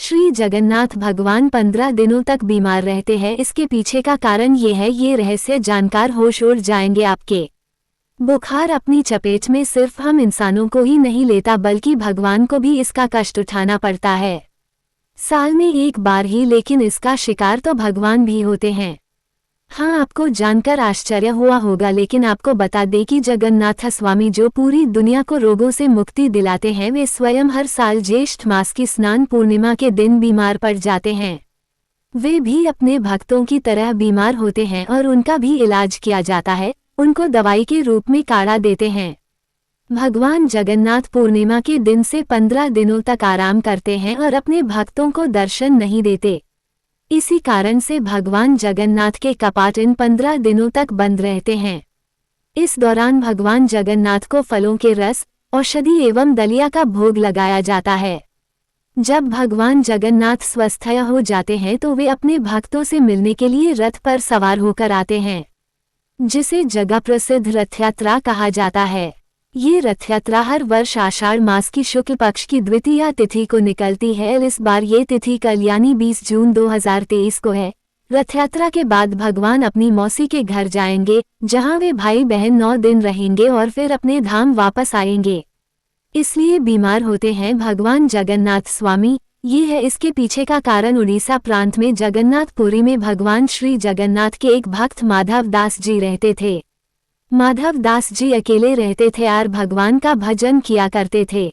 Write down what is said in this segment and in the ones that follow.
श्री जगन्नाथ भगवान 15 दिनों तक बीमार रहते हैं। इसके पीछे का कारण ये है, ये रहस्य जानकार होश उड़ जाएंगे आपके। बुखार अपनी चपेट में सिर्फ हम इंसानों को ही नहीं लेता, बल्कि भगवान को भी इसका कष्ट उठाना पड़ता है। साल में एक बार ही, लेकिन इसका शिकार तो भगवान भी होते हैं। हाँ, आपको जानकर आश्चर्य हुआ होगा, लेकिन आपको बता दें कि जगन्नाथ स्वामी जो पूरी दुनिया को रोगों से मुक्ति दिलाते हैं, वे स्वयं हर साल ज्येष्ठ मास की स्नान पूर्णिमा के दिन बीमार पड़ जाते हैं। वे भी अपने भक्तों की तरह बीमार होते हैं और उनका भी इलाज किया जाता है। उनको दवाई के रूप में काढ़ा देते हैं। भगवान जगन्नाथ पूर्णिमा के दिन से 15 दिनों तक आराम करते हैं और अपने भक्तों को दर्शन नहीं देते। इसी कारण से भगवान जगन्नाथ के कपाट इन 15 दिनों तक बंद रहते हैं। इस दौरान भगवान जगन्नाथ को फलों के रस, औषधि एवं दलिया का भोग लगाया जाता है। जब भगवान जगन्नाथ स्वस्थ हो जाते हैं तो वे अपने भक्तों से मिलने के लिए रथ पर सवार होकर आते हैं, जिसे जगह प्रसिद्ध रथ यात्रा कहा जाता है। ये रथ यात्रा हर वर्ष आषाढ़ मास की शुक्ल पक्ष की द्वितीया तिथि को निकलती है। इस बार ये तिथि कल यानी 20 जून 2023 को है। रथ यात्रा के बाद भगवान अपनी मौसी के घर जाएंगे, जहां वे भाई बहन 9 दिन रहेंगे और फिर अपने धाम वापस आएंगे। इसलिए बीमार होते हैं भगवान जगन्नाथ स्वामी। ये है इसके पीछे का कारण। उड़ीसा प्रांत में जगन्नाथपुरी में भगवान श्री जगन्नाथ के एक भक्त माधव दास जी रहते थे। माधव दास जी अकेले रहते थे और भगवान का भजन किया करते थे।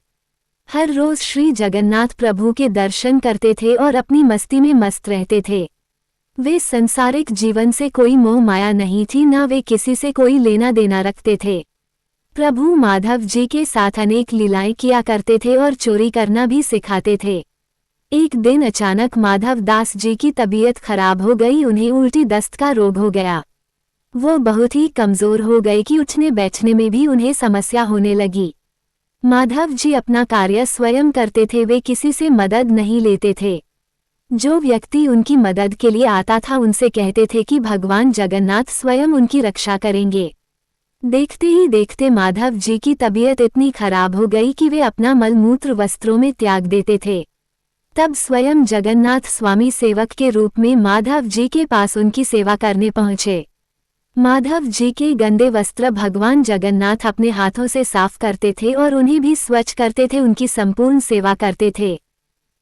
हर रोज श्री जगन्नाथ प्रभु के दर्शन करते थे और अपनी मस्ती में मस्त रहते थे। वे संसारिक जीवन से कोई मोह माया नहीं थी, न वे किसी से कोई लेना देना रखते थे। प्रभु माधव जी के साथ अनेक लीलाएं किया करते थे और चोरी करना भी सिखाते थे। एक दिन अचानक माधव दास जी की तबीयत खराब हो गई। उन्हें उल्टी दस्त का रोग हो गया। वो बहुत ही कमजोर हो गए कि उठने बैठने में भी उन्हें समस्या होने लगी। माधव जी अपना कार्य स्वयं करते थे, वे किसी से मदद नहीं लेते थे। जो व्यक्ति उनकी मदद के लिए आता था उनसे कहते थे कि भगवान जगन्नाथ स्वयं उनकी रक्षा करेंगे। देखते ही देखते माधव जी की तबीयत इतनी खराब हो गई कि वे अपना मलमूत्र वस्त्रों में त्याग देते थे। तब स्वयं जगन्नाथ स्वामी सेवक के रूप में माधव जी के पास उनकी सेवा करने पहुंचे। माधव जी के गंदे वस्त्र भगवान जगन्नाथ अपने हाथों से साफ करते थे और उन्हें भी स्वच्छ करते थे, उनकी संपूर्ण सेवा करते थे।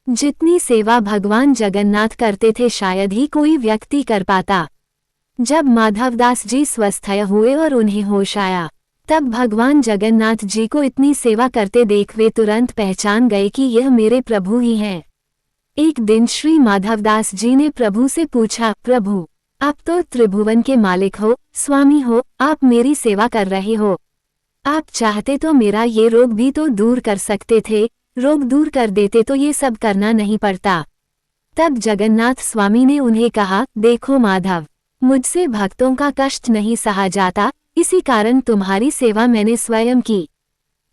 जितनी सेवा भगवान जगन्नाथ करते थे शायद ही कोई व्यक्ति कर पाता। जब माधवदास जी स्वस्थ हुए और उन्हें होश आया, तब भगवान जगन्नाथ जी को इतनी सेवा करते देख वे तुरंत पहचान गए कि यह मेरे प्रभु ही हैं। एक दिन श्री माधवदास जी ने प्रभु से पूछा, प्रभु आप तो त्रिभुवन के मालिक हो, स्वामी हो, आप मेरी सेवा कर रहे हो। आप चाहते तो मेरा ये रोग भी तो दूर कर सकते थे, रोग दूर कर देते तो ये सब करना नहीं पड़ता। तब जगन्नाथ स्वामी ने उन्हें कहा, देखो माधव, मुझसे भक्तों का कष्ट नहीं सहा जाता, इसी कारण तुम्हारी सेवा मैंने स्वयं की।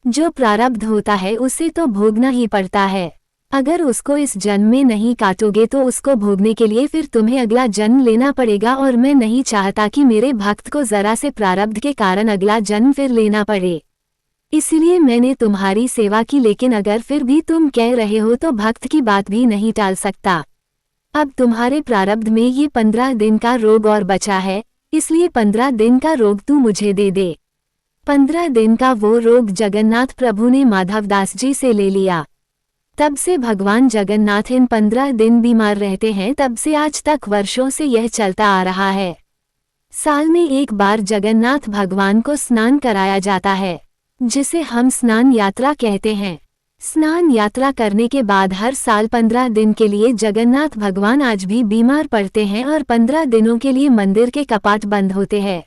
जो प्रारब्ध होता है उसे तो भोगना ही पड़ता है। अगर उसको इस जन्म में नहीं काटोगे तो उसको भोगने के लिए फिर तुम्हें अगला जन्म लेना पड़ेगा, और मैं नहीं चाहता कि मेरे भक्त को जरा से प्रारब्ध के कारण अगला जन्म फिर लेना पड़े। इसलिए मैंने तुम्हारी सेवा की, लेकिन अगर फिर भी तुम कह रहे हो तो भक्त की बात भी नहीं टाल सकता। अब तुम्हारे प्रारब्ध में ये 15 दिन का रोग और बचा है, इसलिए 15 दिन का रोग तू मुझे दे दे। 15 दिन का वो रोग जगन्नाथ प्रभु ने माधवदास जी से ले लिया। तब से भगवान जगन्नाथ इन 15 दिन बीमार रहते हैं। तब से आज तक वर्षों से यह चलता आ रहा है। साल में एक बार जगन्नाथ भगवान को स्नान कराया जाता है, जिसे हम स्नान यात्रा कहते हैं। स्नान यात्रा करने के बाद हर साल 15 दिन के लिए जगन्नाथ भगवान आज भी बीमार पड़ते हैं और 15 दिनों के लिए मंदिर के कपाट बंद होते हैं।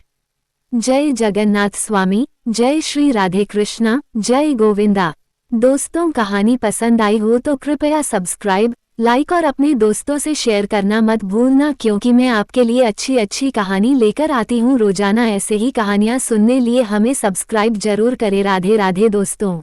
जय जगन्नाथ स्वामी, जय श्री राधे कृष्णा, जय गोविंदा। दोस्तों, कहानी पसंद आई हो तो कृपया सब्सक्राइब, लाइक और अपने दोस्तों से शेयर करना मत भूलना, क्योंकि मैं आपके लिए अच्छी अच्छी कहानी लेकर आती हूँ रोजाना। ऐसे ही कहानियाँ सुनने लिए हमें सब्सक्राइब जरूर करें। राधे राधे दोस्तों।